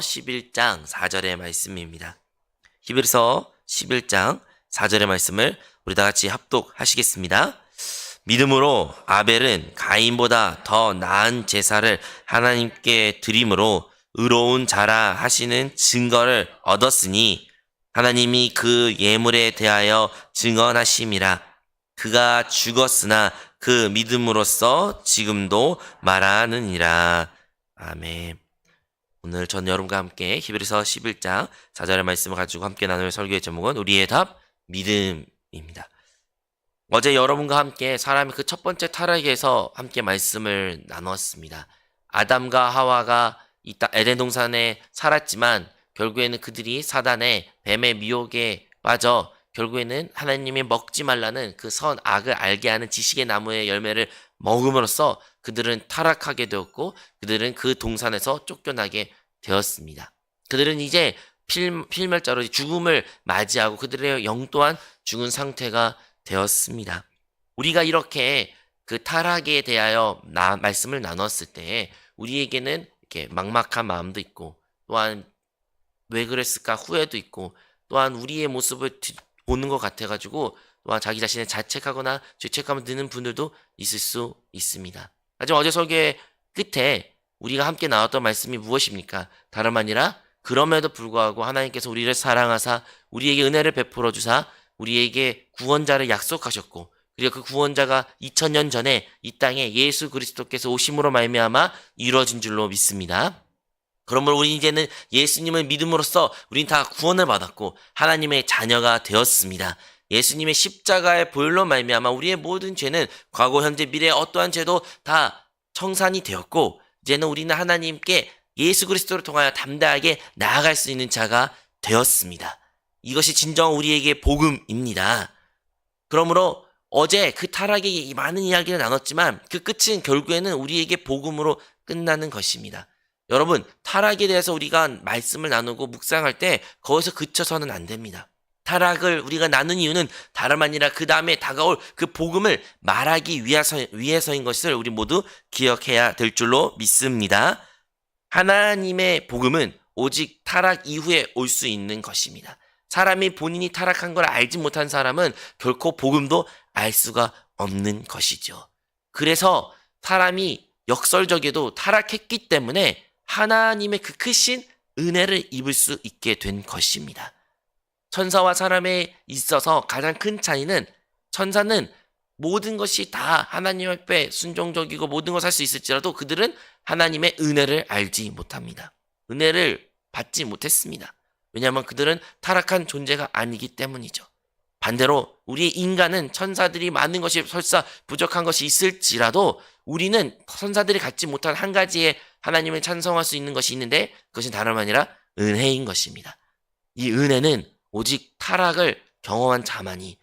11장 4절의 말씀입니다. 히브리서 11장 4절의 말씀을 우리 다 같이 합독하시겠습니다. 믿음으로 아벨은 가인보다 더 나은 제사를 하나님께 드림으로 의로운 자라 하시는 증거를 얻었으니 하나님이 그 예물에 대하여 증언하심이라. 그가 죽었으나 그 믿음으로써 지금도 말하느니라. 아멘. 오늘 전 여러분과 함께 히브리서 11장 4절의 말씀을 가지고 함께 나눌 설교의 제목은 우리의 답 믿음입니다. 어제 여러분과 함께 사람의 그 첫 번째 타락에서 함께 말씀을 나누었습니다. 아담과 하와가 이 에덴 동산에 살았지만 결국에는 그들이 사단의 뱀의 미혹에 빠져 결국에는 하나님이 먹지 말라는 그 선악을 알게 하는 지식의 나무의 열매를 먹음으로써 그들은 타락하게 되었고 그들은 그 동산에서 쫓겨나게 되었습니다. 그들은 이제 필멸자로 죽음을 맞이하고 그들의 영 또한 죽은 상태가 되었습니다. 우리가 이렇게 그 타락에 대하여 말씀을 나눴을 때 우리에게는 이렇게 막막한 마음도 있고 또한 왜 그랬을까 후회도 있고 또한 우리의 모습을 보는 것 같아가지고 또한 자기 자신을 자책하거나 죄책감을 드는 분들도 있을 수 있습니다. 하지만 어제 설교의 끝에 우리가 함께 나눴던 말씀이 무엇입니까? 다름 아니라 그럼에도 불구하고 하나님께서 우리를 사랑하사 우리에게 은혜를 베풀어 주사 우리에게 구원자를 약속하셨고 그리고 그 구원자가 2000년 전에 이 땅에 예수 그리스도께서 오심으로 말미암아 이루어진 줄로 믿습니다. 그러므로 우리 이제는 예수님을 믿음으로써 우린 다 구원을 받았고 하나님의 자녀가 되었습니다. 예수님의 십자가의 보혈로 말미암아 우리의 모든 죄는 과거, 현재, 미래의 어떠한 죄도 다 청산이 되었고 이제는 우리는 하나님께 예수 그리스도를 통하여 담대하게 나아갈 수 있는 자가 되었습니다. 이것이 진정 우리에게 복음입니다. 그러므로 어제 그 타락의 많은 이야기를 나눴지만 그 끝은 결국에는 우리에게 복음으로 끝나는 것입니다. 여러분, 타락에 대해서 우리가 말씀을 나누고 묵상할 때 거기서 그쳐서는 안 됩니다. 타락을 우리가 나눈 이유는 다름 아니라 그 다음에 다가올 그 복음을 말하기 위해서인 것을 우리 모두 기억해야 될 줄로 믿습니다. 하나님의 복음은 오직 타락 이후에 올 수 있는 것입니다. 사람이 본인이 타락한 걸 알지 못한 사람은 결코 복음도 알 수가 없는 것이죠. 그래서 사람이 역설적에도 타락했기 때문에 하나님의 그 크신 은혜를 입을 수 있게 된 것입니다. 천사와 사람에 있어서 가장 큰 차이는 천사는 모든 것이 다 하나님 앞에 순종적이고 모든 것을 할 수 있을지라도 그들은 하나님의 은혜를 알지 못합니다. 은혜를 받지 못했습니다. 왜냐하면 그들은 타락한 존재가 아니기 때문이죠. 반대로 우리 인간은 천사들이 많은 것이 설사 부족한 것이 있을지라도 우리는 천사들이 갖지 못한 한 가지의 하나님을 찬송할 수 있는 것이 있는데 그것은 다름 아니라 은혜인 것입니다. 이 은혜는 오직 타락을 경험한 자만이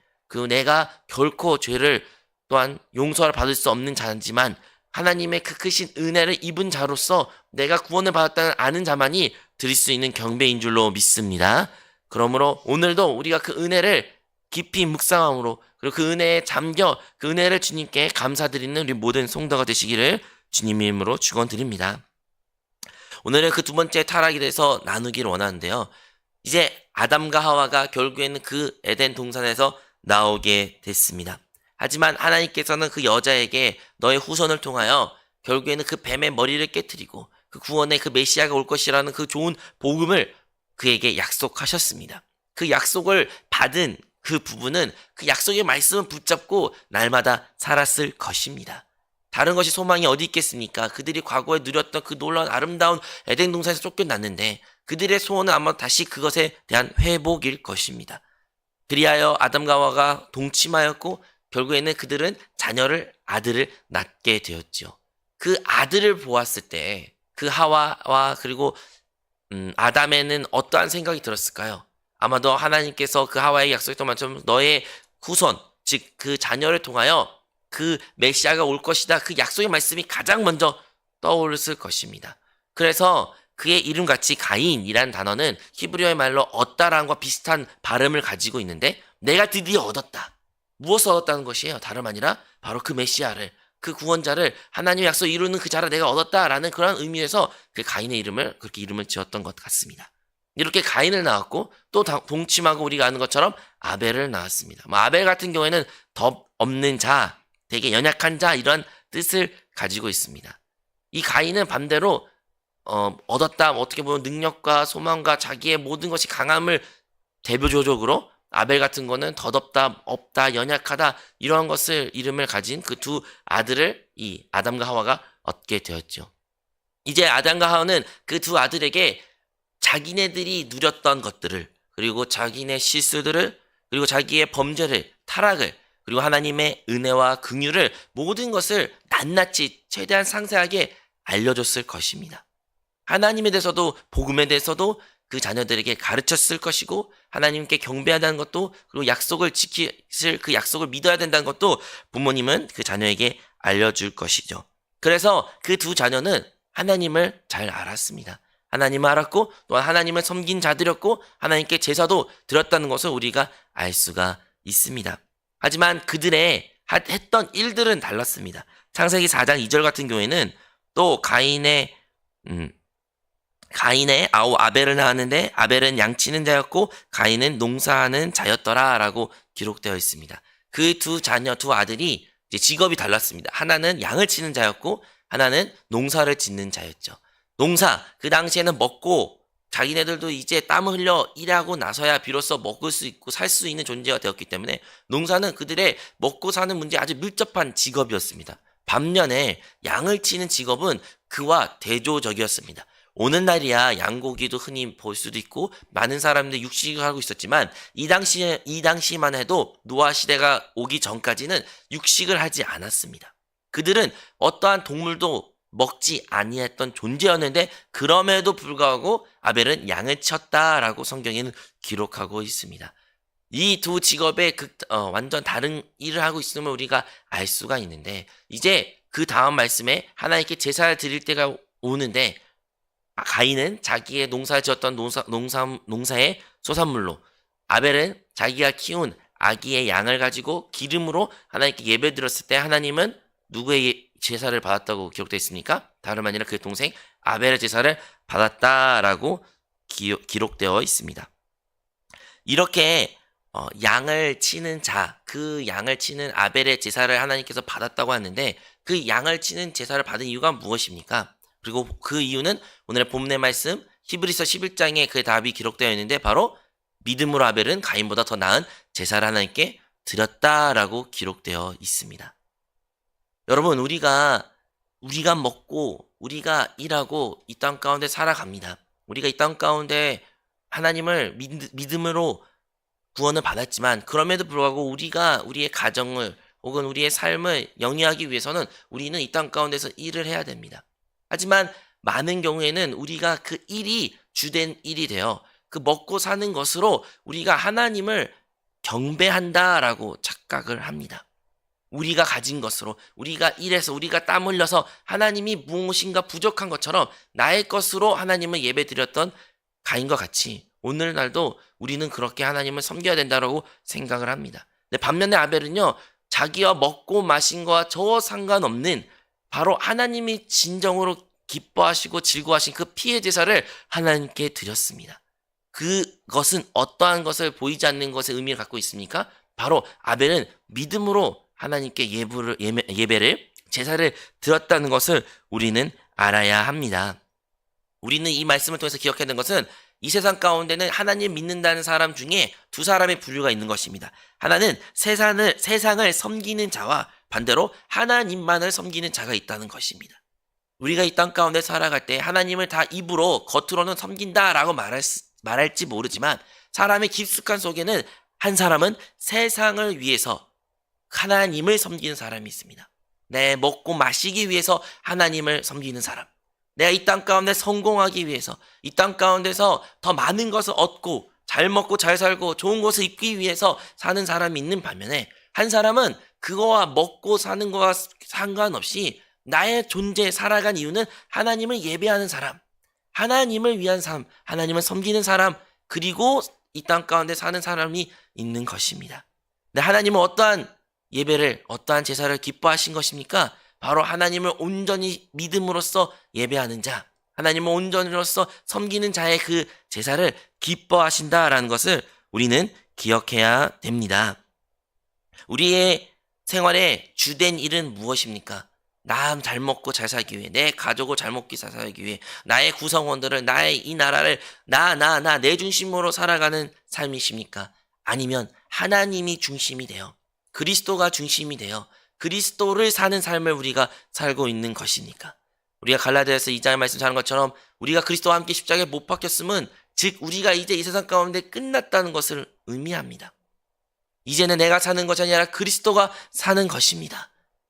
내가 결코 죄를 또한 용서를 받을 수 없는 자지만 하나님의 그 크신 은혜를 입은 자로서 내가 구원을 받았다는 아는 자만이 드릴 수 있는 경배인 줄로 믿습니다. 그러므로 오늘도 우리가 그 은혜를 깊이 묵상함으로 그리고 그 은혜에 잠겨 그 은혜를 주님께 감사드리는 우리 모든 성도가 되시기를 주님 이름으로 축원드립니다. 오늘은 그 두 번째 타락에 대해서 나누기를 원하는데요. 이제 아담과 하와가 결국에는 그 에덴 동산에서 나오게 됐습니다. 하지만 하나님께서는 그 여자에게 너의 후손을 통하여 결국에는 그 뱀의 머리를 깨뜨리고 그 구원의 그 메시아가 올 것이라는 그 좋은 복음을 그에게 약속하셨습니다. 그 약속을 받은 그 부부는 그 약속의 말씀을 붙잡고 날마다 살았을 것입니다. 다른 것이 소망이 어디 있겠습니까? 그들이 과거에 누렸던 그 놀라운 아름다운 에덴 동산에서 쫓겨났는데 그들의 소원은 아마 다시 그것에 대한 회복일 것입니다. 그리하여 아담과 하와가 동침하였고 결국에는 그들은 아들을 낳게 되었죠. 그 아들을 보았을 때 그 하와와 그리고 아담에는 어떠한 생각이 들었을까요? 아마도 하나님께서 그 하와에게 약속했던 것처럼 너의 후손, 즉 그 자녀를 통하여 그 메시아가 올 것이다. 그 약속의 말씀이 가장 먼저 떠올랐을 것입니다. 그래서 그의 이름같이 가인이라는 단어는 히브리어의 말로 얻다란과 비슷한 발음을 가지고 있는데 내가 드디어 얻었다. 무엇을 얻었다는 것이에요? 다름 아니라 바로 그 메시아를 그 구원자를 하나님의 약속 이루는 그 자를 내가 얻었다라는 그런 의미에서 그 가인의 이름을 그렇게 이름을 지었던 것 같습니다. 이렇게 가인을 낳았고 또 동침하고 우리가 아는 것처럼 아벨을 낳았습니다. 아벨 같은 경우에는 덧 없는 자, 되게 연약한 자 이런 뜻을 가지고 있습니다. 이 가인은 반대로 얻었다 어떻게 보면 능력과 소망과 자기의 모든 것이 강함을 대표적으로 아벨 같은 거는 덧없다, 없다, 연약하다 이러한 것을 이름을 가진 그 두 아들을 이 아담과 하와가 얻게 되었죠. 이제 아담과 하와는 그 두 아들에게 자기네들이 누렸던 것들을 그리고 자기네 실수들을 그리고 자기의 범죄를 타락을 그리고 하나님의 은혜와 긍휼을 모든 것을 낱낱이 최대한 상세하게 알려줬을 것입니다. 하나님에 대해서도 복음에 대해서도 그 자녀들에게 가르쳤을 것이고 하나님께 경배한다는 것도 그리고 약속을 지키실 그 약속을 믿어야 된다는 것도 부모님은 그 자녀에게 알려줄 것이죠. 그래서 그 두 자녀는 하나님을 잘 알았습니다. 하나님을 알았고 또한 하나님을 섬긴 자들이었고 하나님께 제사도 드렸다는 것을 우리가 알 수가 있습니다. 하지만 그들의 했던 일들은 달랐습니다. 창세기 4장 2절 같은 경우에는 또 가인의 아우 아벨을 낳았는데 아벨은 양치는 자였고 가인은 농사하는 자였더라 라고 기록되어 있습니다. 그 두 자녀, 두 아들이 이제 직업이 달랐습니다. 하나는 양을 치는 자였고 하나는 농사를 짓는 자였죠. 농사, 그 당시에는 먹고 자기네들도 이제 땀을 흘려 일하고 나서야 비로소 먹을 수 있고 살 수 있는 존재가 되었기 때문에 농사는 그들의 먹고 사는 문제에 아주 밀접한 직업이었습니다. 반면에 양을 치는 직업은 그와 대조적이었습니다. 오늘날이야 양고기도 흔히 볼 수도 있고 많은 사람들이 육식을 하고 있었지만 이 당시만 해도 노아 시대가 오기 전까지는 육식을 하지 않았습니다. 그들은 어떠한 동물도 먹지 아니했던 존재였는데 그럼에도 불구하고 아벨은 양을 쳤다라고 성경에는 기록하고 있습니다. 이 두 직업의 완전 다른 일을 하고 있음을 우리가 알 수가 있는데 이제 그 다음 말씀에 하나님께 제사를 드릴 때가 오는데 가인은 자기의 농사를 지었던 농사의 소산물로 아벨은 자기가 키운 아기의 양을 가지고 기름으로 하나님께 예배 드렸을 때 하나님은 누구의 제사를 받았다고 기록되어 있습니까? 다름 아니라 그의 동생 아벨의 제사를 받았다라고 기록되어 있습니다. 이렇게 양을 치는 자, 그 양을 치는 아벨의 제사를 하나님께서 받았다고 하는데 그 양을 치는 제사를 받은 이유가 무엇입니까? 그리고 그 이유는 오늘의 본문의 말씀 히브리서 11장에 그 답이 기록되어 있는데 바로 믿음으로 아벨은 가인보다 더 나은 제사를 하나님께 드렸다라고 기록되어 있습니다. 여러분 우리가 먹고 우리가 일하고 이 땅 가운데 살아갑니다. 우리가 이 땅 가운데 하나님을 믿음으로 구원을 받았지만 그럼에도 불구하고 우리가 우리의 가정을 혹은 우리의 삶을 영위하기 위해서는 우리는 이 땅 가운데서 일을 해야 됩니다. 하지만 많은 경우에는 우리가 그 일이 주된 일이 되어 그 먹고 사는 것으로 우리가 하나님을 경배한다라고 착각을 합니다. 우리가 가진 것으로 우리가 일해서 우리가 땀 흘려서 하나님이 무엇인가 부족한 것처럼 나의 것으로 하나님을 예배드렸던 가인과 같이 오늘날도 우리는 그렇게 하나님을 섬겨야 된다고 생각을 합니다. 근데 반면에 아벨은요 자기와 먹고 마신 거와 저 상관없는 바로 하나님이 진정으로 기뻐하시고 즐거워하신 그 피의 제사를 하나님께 드렸습니다. 그것은 어떠한 것을 보이지 않는 것의 의미를 갖고 있습니까? 바로 아벨은 믿음으로 하나님께 예배를 제사를 드렸다는 것을 우리는 알아야 합니다. 우리는 이 말씀을 통해서 기억해야 되는 것은 이 세상 가운데는 하나님 믿는다는 사람 중에 두 사람의 부류가 있는 것입니다. 하나는 세상을 섬기는 자와 반대로 하나님만을 섬기는 자가 있다는 것입니다. 우리가 이 땅 가운데 살아갈 때 하나님을 다 입으로 겉으로는 섬긴다라고 말할지 모르지만 사람의 깊숙한 속에는 한 사람은 세상을 위해서 하나님을 섬기는 사람이 있습니다. 내 먹고 마시기 위해서 하나님을 섬기는 사람. 내가 이 땅 가운데 성공하기 위해서 이 땅 가운데서 더 많은 것을 얻고 잘 먹고 잘 살고 좋은 것을 입기 위해서 사는 사람이 있는 반면에 한 사람은 그거와 먹고 사는 거와 상관없이 나의 존재 살아간 이유는 하나님을 예배하는 사람, 하나님을 위한 삶, 하나님을 섬기는 사람, 그리고 이 땅 가운데 사는 사람이 있는 것입니다. 근데 하나님은 어떠한 예배를, 어떠한 제사를 기뻐하신 것입니까? 바로 하나님을 온전히 믿음으로써 예배하는 자, 하나님을 온전히로써 섬기는 자의 그 제사를 기뻐하신다라는 것을 우리는 기억해야 됩니다. 우리의 생활에 주된 일은 무엇입니까? 나 잘 먹고 잘 살기 위해, 내 가족을 잘 먹기 잘 살기 위해, 나의 구성원들을, 나의 이 나라를 내 중심으로 살아가는 삶이십니까? 아니면 하나님이 중심이 되어, 그리스도가 중심이 되어 그리스도를 사는 삶을 우리가 살고 있는 것입니까? 우리가 갈라디아서 2장의 말씀 하는 것처럼 우리가 그리스도와 함께 십자가에 못 박혔음은 즉 우리가 이제 이 세상 가운데 끝났다는 것을 의미합니다. 이제는 내가 사는 것이 아니라 그리스도가 사는 것입니다.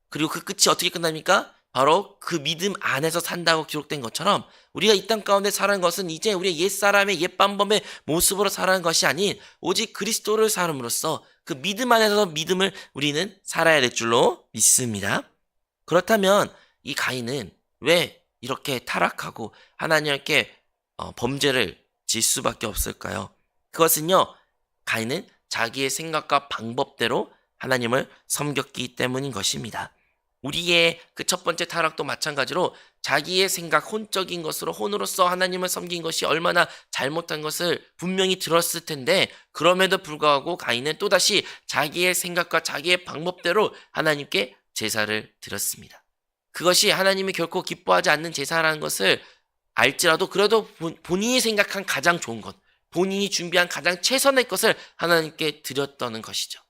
그리고 그 끝이 어떻게 끝납니까? 바로 그 믿음 안에서 산다고 기록된 것처럼 우리가 이 땅 가운데 살아가는 것은 이제 우리의 옛사람의 옛반범의 모습으로 살아가는 것이 아닌 오직 그리스도를 살음으로써 그 믿음 안에서 믿음을 우리는 살아야 될 줄로 믿습니다. 그렇다면 이 가인은 왜 이렇게 타락하고 하나님께 범죄를 질 수밖에 없을까요? 그것은요, 가인은 자기의 생각과 방법대로 하나님을 섬겼기 때문인 것입니다. 우리의 그 첫 번째 타락도 마찬가지로 자기의 생각, 혼적인 것으로 혼으로서 하나님을 섬긴 것이 얼마나 잘못한 것을 분명히 들었을 텐데 그럼에도 불구하고 가인은 또다시 자기의 생각과 자기의 방법대로 하나님께 제사를 드렸습니다. 그것이 하나님이 결코 기뻐하지 않는 제사라는 것을 알지라도 그래도 본인이 생각한 가장 좋은 것, 본인이 준비한 가장 최선의 것을 하나님께 드렸다는 것이죠.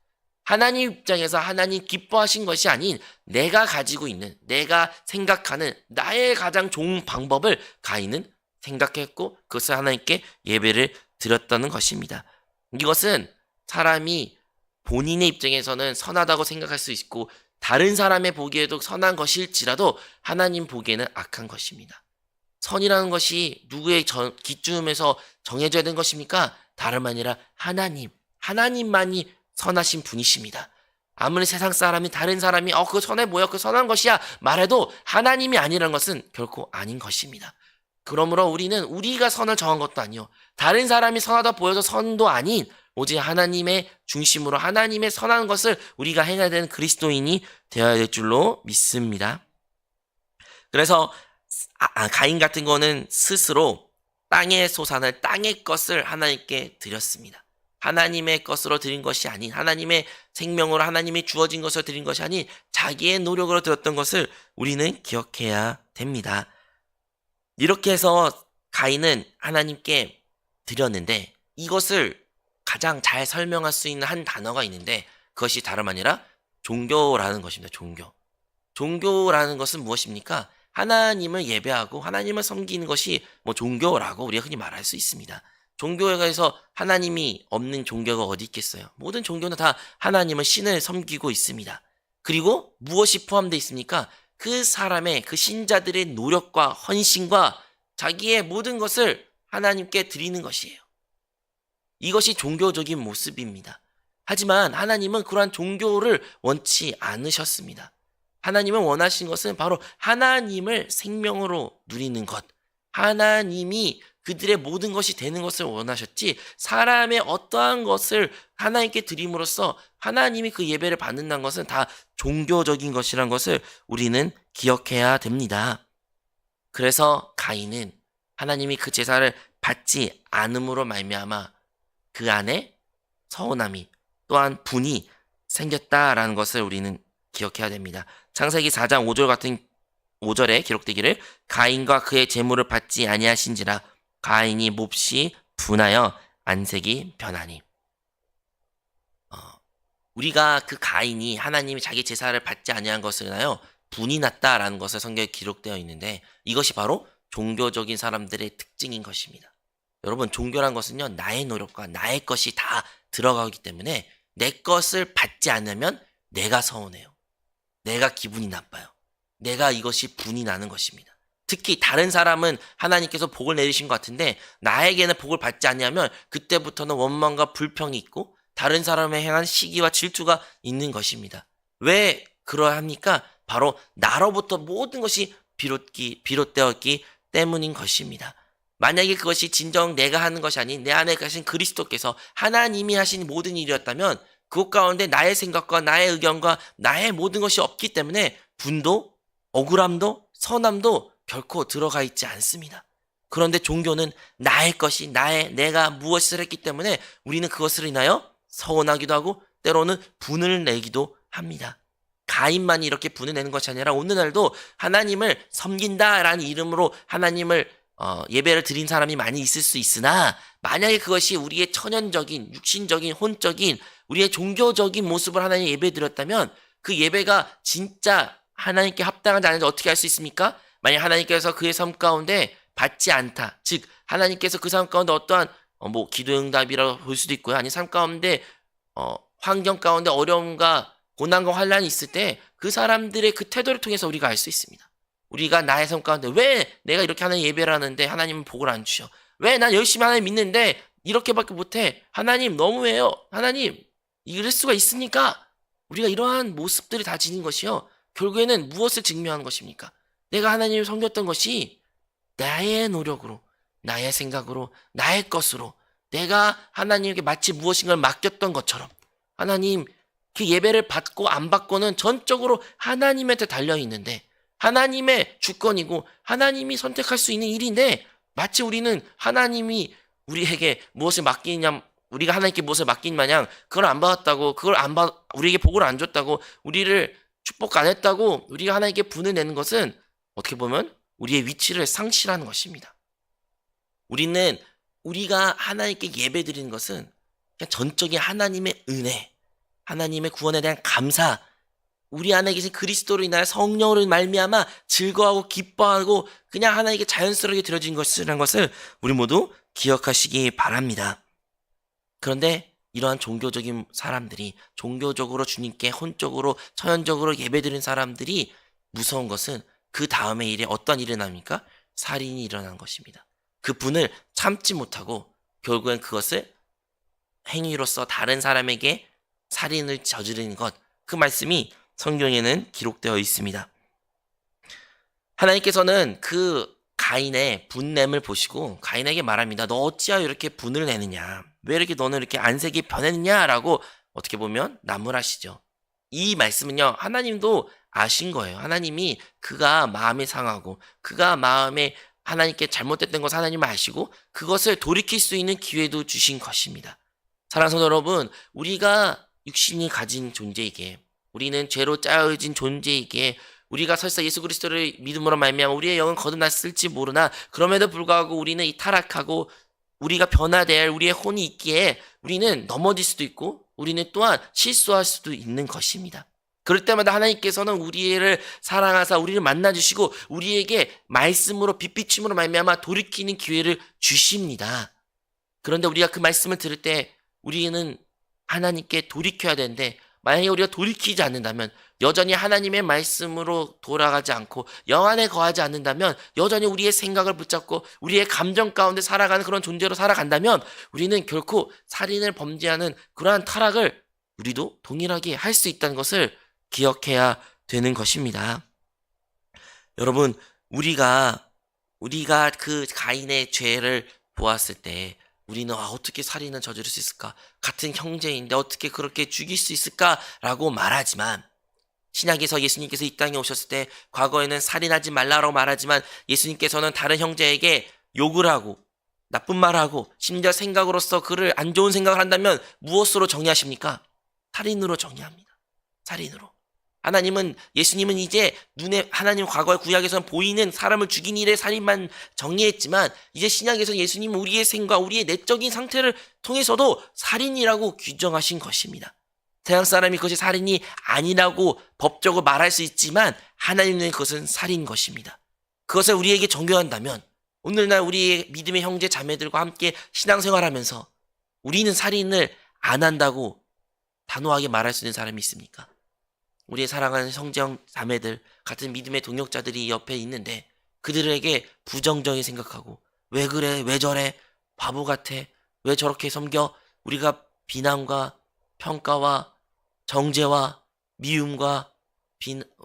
하나님 입장에서 하나님 기뻐하신 것이 아닌 내가 가지고 있는, 내가 생각하는 나의 가장 좋은 방법을 가인은 생각했고 그것을 하나님께 예배를 드렸다는 것입니다. 이것은 사람이 본인의 입장에서는 선하다고 생각할 수 있고 다른 사람의 보기에도 선한 것일지라도 하나님 보기에는 악한 것입니다. 선이라는 것이 누구의 기준에서 정해져야 되는 것입니까? 다름 아니라 하나님만이 선하신 분이십니다. 아무리 세상 사람이 다른 사람이 그거 선해 보여, 그거 선한 것이야 말해도 하나님이 아니라는 것은 결코 아닌 것입니다. 그러므로 우리는 우리가 선을 정한 것도 아니요, 다른 사람이 선하다 보여서 선도 아닌 오직 하나님의 중심으로 하나님의 선한 것을 우리가 행해야 되는 그리스도인이 되어야 될 줄로 믿습니다. 그래서 가인 같은 거는 스스로 땅의 소산을, 땅의 것을 하나님께 드렸습니다. 하나님의 것으로 드린 것이 아닌, 하나님의 생명으로 하나님이 주어진 것을 드린 것이 아닌 자기의 노력으로 드렸던 것을 우리는 기억해야 됩니다. 이렇게 해서 가인은 하나님께 드렸는데 이것을 가장 잘 설명할 수 있는 한 단어가 있는데 그것이 다름 아니라 종교라는 것입니다. 종교라는 것은 무엇입니까? 하나님을 예배하고 하나님을 섬기는 것이 종교라고 우리가 흔히 말할 수 있습니다. 종교에 대해서 하나님이 없는 종교가 어디 있겠어요? 모든 종교는 다 하나님을, 신을 섬기고 있습니다. 그리고 무엇이 포함되어 있습니까? 그 사람의, 그 신자들의 노력과 헌신과 자기의 모든 것을 하나님께 드리는 것이에요. 이것이 종교적인 모습입니다. 하지만 하나님은 그러한 종교를 원치 않으셨습니다. 하나님은 원하신 것은 바로 하나님을 생명으로 누리는 것, 하나님이 그들의 모든 것이 되는 것을 원하셨지 사람의 어떠한 것을 하나님께 드림으로써 하나님이 그 예배를 받는다는 것은 다 종교적인 것이라는 것을 우리는 기억해야 됩니다. 그래서 가인은 하나님이 그 제사를 받지 않음으로 말미암아 그 안에 서운함이 또한 분이 생겼다라는 것을 우리는 기억해야 됩니다. 창세기 4장 5절 같은 5절에 기록되기를 가인과 그의 재물을 받지 아니하신지라 가인이 몹시 분하여 안색이 변하니. 우리가 그 가인이 하나님이 자기 제사를 받지 아니한 것을 인하여 분이 났다라는 것을 성경에 기록되어 있는데 이것이 바로 종교적인 사람들의 특징인 것입니다. 여러분, 종교란 것은요, 나의 노력과 나의 것이 다 들어가기 때문에 내 것을 받지 않으면 내가 서운해요. 내가 기분이 나빠요. 내가 이것이 분이 나는 것입니다. 특히 다른 사람은 하나님께서 복을 내리신 것 같은데 나에게는 복을 받지 않냐면 그때부터는 원망과 불평이 있고 다른 사람에 향한 시기와 질투가 있는 것입니다. 왜 그러합니까? 바로 나로부터 모든 것이 비롯되었기 때문인 것입니다. 만약에 그것이 진정 내가 하는 것이 아닌 내 안에 계신 그리스도께서 하나님이 하신 모든 일이었다면 그것 가운데 나의 생각과 나의 의견과 나의 모든 것이 없기 때문에 분도 억울함도 선함도 결코 들어가 있지 않습니다. 그런데 종교는 나의 것이 내가 무엇을 했기 때문에 우리는 그것을 인하여 서운하기도 하고 때로는 분을 내기도 합니다. 가인만이 이렇게 분을 내는 것이 아니라 오늘날도 하나님을 섬긴다라는 이름으로 하나님을 예배를 드린 사람이 많이 있을 수 있으나 만약에 그것이 우리의 천연적인 육신적인 혼적인 우리의 종교적인 모습을 하나님 예배 드렸다면 그 예배가 진짜 하나님께 합당한지 아닌지 어떻게 알 수 있습니까? 만약 하나님께서 그의 삶 가운데 받지 않다. 즉 하나님께서 그 삶 가운데 어떠한 기도 응답이라고 볼 수도 있고요. 아니 삶 가운데 환경 가운데 어려움과 고난과 환란이 있을 때 그 사람들의 그 태도를 통해서 우리가 알 수 있습니다. 우리가 나의 삶 가운데 왜 내가 이렇게 하나님 예배를 하는데 하나님은 복을 안 주셔? 왜 난 열심히 하나님 믿는데 이렇게밖에 못해? 하나님 너무해요. 하나님 이럴 수가 있습니까? 우리가 이러한 모습들이 다 지닌 것이요. 결국에는 무엇을 증명하는 것입니까? 내가 하나님을 섬겼던 것이 나의 노력으로, 나의 생각으로, 나의 것으로 내가 하나님에게 마치 무엇인가를 맡겼던 것처럼 하나님 그 예배를 받고 안 받고는 전적으로 하나님한테 달려있는데 하나님의 주권이고 하나님이 선택할 수 있는 일인데 마치 우리는 하나님이 우리에게 무엇을 맡기냐 우리가 하나님께 무엇을 맡긴 마냥 그걸 안 받았다고 우리에게 복을 안 줬다고 우리를 축복 안 했다고 우리가 하나님께 분을 내는 것은 어떻게 보면 우리의 위치를 상실하는 것입니다. 우리가 하나님께 예배 드리는 것은 그냥 전적인 하나님의 은혜 하나님의 구원에 대한 감사 우리 안에 계신 그리스도로 인하여 성령으로 말미암아 즐거워하고 기뻐하고 그냥 하나님께 자연스럽게 드려진 것이라는 것을 우리 모두 기억하시기 바랍니다. 그런데 이러한 종교적인 사람들이 종교적으로 주님께 혼적으로 천연적으로 예배드리는 사람들이 무서운 것은 그 다음에 일에 어떤 일이 납니까? 살인이 일어난 것입니다. 그 분을 참지 못하고 결국엔 그것을 행위로서 다른 사람에게 살인을 저지르는 것, 그 말씀이 성경에는 기록되어 있습니다. 하나님께서는 그 가인의 분냄을 보시고 가인에게 말합니다. 너 어찌하여 이렇게 분을 내느냐? 왜 이렇게 너는 이렇게 안색이 변했느냐라고 어떻게 보면 나무라시죠. 이 말씀은요. 하나님도 아신 거예요. 하나님이 그가 마음이 상하고 그가 마음에 하나님께 잘못됐던 것을 하나님을 아시고 그것을 돌이킬 수 있는 기회도 주신 것입니다. 사랑하는 성도 여러분, 우리가 육신이 가진 존재이기에 우리는 죄로 짜여진 존재이기에 우리가 설사 예수 그리스도를 믿음으로 말미암아 우리의 영은 거듭났을지 모르나 그럼에도 불구하고 우리는 이 타락하고 우리가 변화돼야 할 우리의 혼이 있기에 우리는 넘어질 수도 있고 우리는 또한 실수할 수도 있는 것입니다. 그럴 때마다 하나님께서는 우리를 사랑하사 우리를 만나주시고 우리에게 말씀으로 빛비춤으로 말미암아 돌이키는 기회를 주십니다. 그런데 우리가 그 말씀을 들을 때 우리는 하나님께 돌이켜야 되는데 만약에 우리가 돌이키지 않는다면 여전히 하나님의 말씀으로 돌아가지 않고 영 안에 거하지 않는다면 여전히 우리의 생각을 붙잡고 우리의 감정 가운데 살아가는 그런 존재로 살아간다면 우리는 결코 살인을 범죄하는 그러한 타락을 우리도 동일하게 할 수 있다는 것을 기억해야 되는 것입니다. 여러분 우리가 그 가인의 죄를 보았을 때 우리는 어떻게 살인을 저지를 수 있을까? 같은 형제인데 어떻게 그렇게 죽일 수 있을까라고 말하지만 신약에서 예수님께서 이 땅에 오셨을 때 과거에는 살인하지 말라고 말하지만 예수님께서는 다른 형제에게 욕을 하고 나쁜 말을 하고 심지어 생각으로서 그를 안 좋은 생각을 한다면 무엇으로 정의하십니까? 살인으로 정의합니다. 살인으로. 예수님은 이제 눈에 하나님 과거의 구약에서는 보이는 사람을 죽인 일의 살인만 정의했지만 이제 신약에서 예수님은 우리의 생각, 우리의 내적인 상태를 통해서도 살인이라고 규정하신 것입니다. 태양 사람이 그것이 살인이 아니라고 법적으로 말할 수 있지만 하나님은 그것은 살인 것입니다. 그것을 우리에게 적용한다면 오늘날 우리의 믿음의 형제 자매들과 함께 신앙생활하면서 우리는 살인을 안 한다고 단호하게 말할 수 있는 사람이 있습니까? 우리의 사랑하는 형제 자매들 같은 믿음의 동역자들이 옆에 있는데 그들에게 부정적인 생각하고 왜 그래 왜 저래 바보 같아 왜 저렇게 섬겨 우리가 비난과 평가와 정죄와 미움과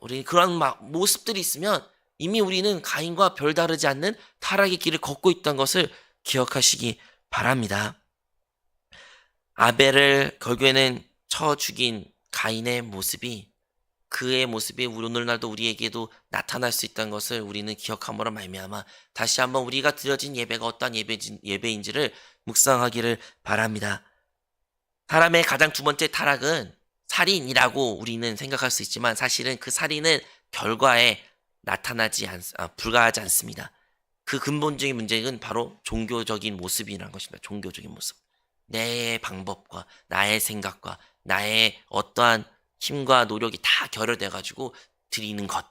우리 그런 모습들이 있으면 이미 우리는 가인과 별다르지 않는 타락의 길을 걷고 있다는 것을 기억하시기 바랍니다. 아벨을 결국에는 쳐 죽인 가인의 모습이 그의 모습이 오늘날도 우리에게도 나타날 수 있다는 것을 우리는 기억함으로 말미암아 다시 한번 우리가 드려진 예배가 어떠한 예배인지를 묵상하기를 바랍니다. 사람의 가장 두 번째 타락은 살인이라고 우리는 생각할 수 있지만 사실은 그 살인은 결과에 불과하지 않습니다. 그 근본적인 문제는 바로 종교적인 모습이라는 것입니다. 종교적인 모습. 내 방법과 나의 생각과 나의 어떠한 힘과 노력이 다 결여돼가지고 드리는 것.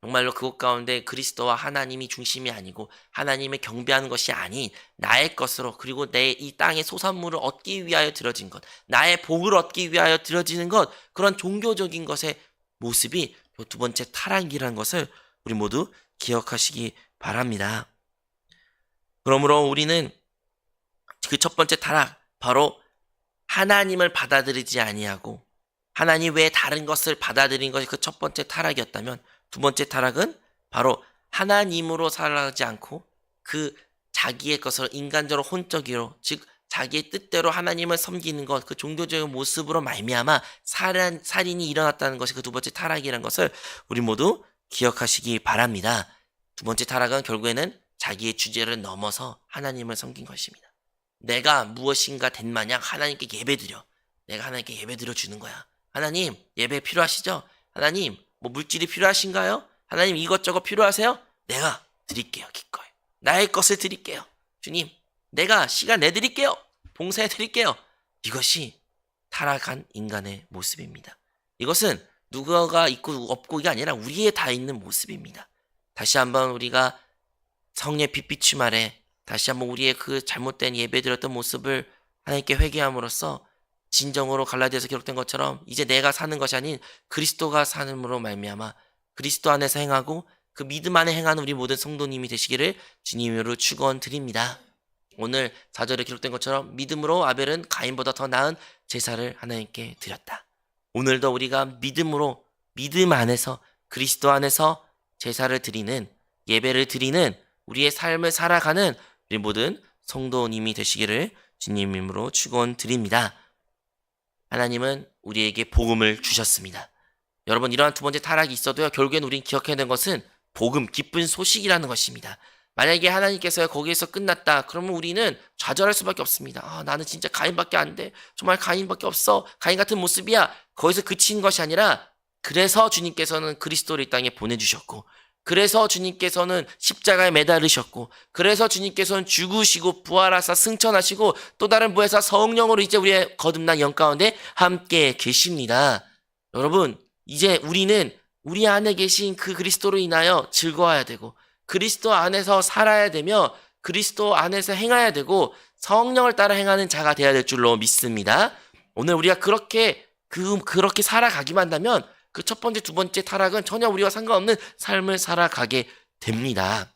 정말로 그것 가운데 그리스도와 하나님이 중심이 아니고 하나님을 경배하는 것이 아닌 나의 것으로 그리고 내 이 땅의 소산물을 얻기 위하여 드려진 것. 나의 복을 얻기 위하여 드려지는 것. 그런 종교적인 것의 모습이 두 번째 타락이라는 것을 우리 모두 기억하시기 바랍니다. 그러므로 우리는 그 첫 번째 타락, 바로 하나님을 받아들이지 아니하고 하나님 외에 다른 것을 받아들인 것이 그 첫 번째 타락이었다면 두 번째 타락은 바로 하나님으로 살아가지 않고 그 자기의 것을 인간적으로 혼적으로 즉 자기의 뜻대로 하나님을 섬기는 것, 그 종교적인 모습으로 말미암아 살인이 일어났다는 것이 그 두 번째 타락이라는 것을 우리 모두 기억하시기 바랍니다. 두 번째 타락은 결국에는 자기의 주제를 넘어서 하나님을 섬긴 것입니다. 내가 무엇인가 된 마냥 하나님께 예배드려. 내가 하나님께 예배드려 주는 거야. 하나님, 예배 필요하시죠? 하나님, 뭐 물질이 필요하신가요? 하나님, 이것저것 필요하세요? 내가 드릴게요, 기꺼이. 나의 것을 드릴게요. 주님, 내가 시간 내드릴게요. 봉사해 드릴게요. 이것이 타락한 인간의 모습입니다. 이것은 누구가 있고 없고가 아니라 우리에 다 있는 모습입니다. 다시 한번 우리가 성의 빛비춤 아래 다시 한번 우리의 그 잘못된 예배드렸던 모습을 하나님께 회개함으로써 진정으로 갈라디아서 기록된 것처럼 이제 내가 사는 것이 아닌 그리스도가 사는으로 말미암아 그리스도 안에서 행하고 그 믿음 안에 행하는 우리 모든 성도님이 되시기를 주님으로 축원드립니다. 오늘 4절에 기록된 것처럼 믿음으로 아벨은 가인보다 더 나은 제사를 하나님께 드렸다. 오늘도 우리가 믿음으로 믿음 안에서 그리스도 안에서 제사를 드리는 예배를 드리는 우리의 삶을 살아가는 우리 모든 성도님이 되시기를 주님 이름으로 축원드립니다. 하나님은 우리에게 복음을 주셨습니다. 여러분 이러한 두 번째 타락이 있어도요 결국엔 우린 기억해야 되는 것은 복음, 기쁜 소식이라는 것입니다. 만약에 하나님께서 거기에서 끝났다 그러면 우리는 좌절할 수밖에 없습니다. 나는 진짜 가인밖에 안 돼. 정말 가인밖에 없어. 가인 같은 모습이야. 거기서 그친 것이 아니라 그래서 주님께서는 그리스도를 이 땅에 보내주셨고 그래서 주님께서는 십자가에 매달으셨고 그래서 주님께서는 죽으시고 부활하사 승천하시고 또 다른 부에서 성령으로 이제 우리의 거듭난 영 가운데 함께 계십니다. 여러분 이제 우리는 우리 안에 계신 그 그리스도로 인하여 즐거워야 되고 그리스도 안에서 살아야 되며 그리스도 안에서 행해야 되고 성령을 따라 행하는 자가 되어야 될 줄로 믿습니다. 오늘 우리가 그렇게 살아가기만 한다면 그 첫 번째, 두 번째 타락은 전혀 우리와 상관없는 삶을 살아가게 됩니다.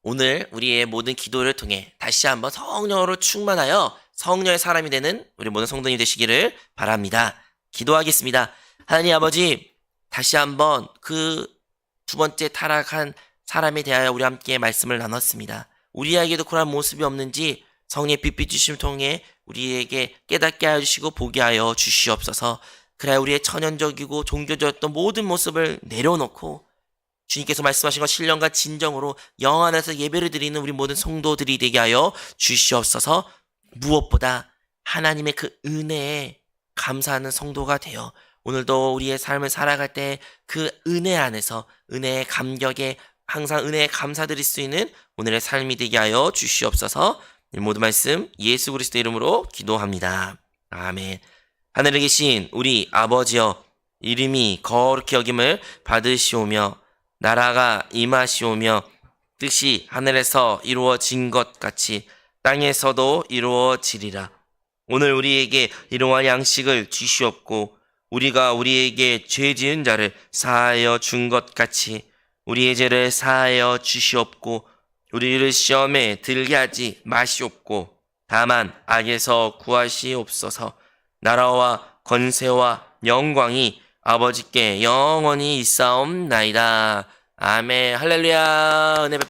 오늘 우리의 모든 기도를 통해 다시 한번 성령으로 충만하여 성령의 사람이 되는 우리 모든 성도님 되시기를 바랍니다. 기도하겠습니다. 하나님 아버지, 다시 한번 그 두 번째 타락한 사람에 대하여 우리 함께 말씀을 나눴습니다. 우리에게도 그런 모습이 없는지 성령의 빛 주심을 통해 우리에게 깨닫게 하여 주시고 보게 하여 주시옵소서. 그래 우리의 천연적이고 종교적이었던 모든 모습을 내려놓고 주님께서 말씀하신 것 신령과 진정으로 영 안에서 예배를 드리는 우리 모든 성도들이 되게 하여 주시옵소서. 무엇보다 하나님의 그 은혜에 감사하는 성도가 되어 오늘도 우리의 삶을 살아갈 때 그 은혜 안에서 은혜의 감격에 항상 은혜에 감사드릴 수 있는 오늘의 삶이 되게 하여 주시옵소서. 모든 말씀 예수 그리스도 이름으로 기도합니다. 아멘. 하늘에 계신 우리 아버지여, 이름이 거룩히 여김을 받으시오며 나라가 임하시오며 뜻이 하늘에서 이루어진 것 같이 땅에서도 이루어지리라. 오늘 우리에게 일용할 양식을 주시옵고 우리가 우리에게 죄 지은 자를 사하여 준 것 같이 우리의 죄를 사하여 주시옵고 우리를 시험에 들게 하지 마시옵고 다만 악에서 구하시옵소서. 나라와 권세와 영광이 아버지께 영원히 있사옵나이다. 아멘. 할렐루야. 은혜